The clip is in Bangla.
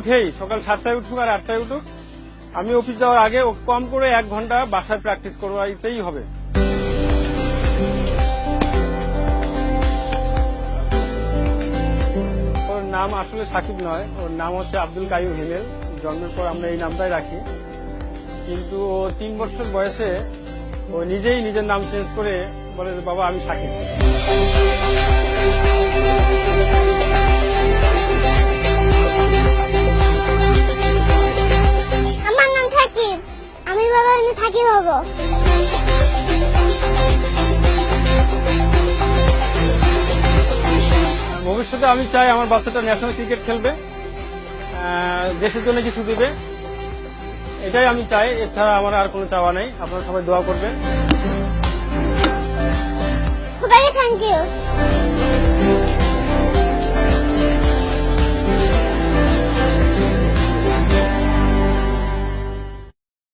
উঠেই সকাল 7টায় উঠুক আর 8টায় উঠুক, আমি অফিস যাওয়ার আগে ও কম করে 1 ঘন্টা বাসায় প্র্যাকটিস করবাইতেই হবে। ওর নাম আসলে সাকিব নয়, ওর নাম হচ্ছে আব্দুল কাইয়ুম হিমেল। জন্মের পর আমরা এই নামটাই রাখি, কিন্তু ও 3 বছর বয়সে ও নিজেই নিজের নাম চেঞ্জ করে বলে যে বাবা আমি সাকিব। আমার নাম সাকিব, আমি বড় হলে সাকিব হব। ভবিষ্যতে আমি চাই আমার বাচ্চাটা ন্যাশনাল ক্রিকেট খেলবে, দেশের জন্য কিছু দিবে, এটাই আমি চাই। এছাড়া আমার আর কোনো চাওয়া নেই। আপনারা সবাই দোয়া করবেন। সবাইকে থ্যাংক ইউ।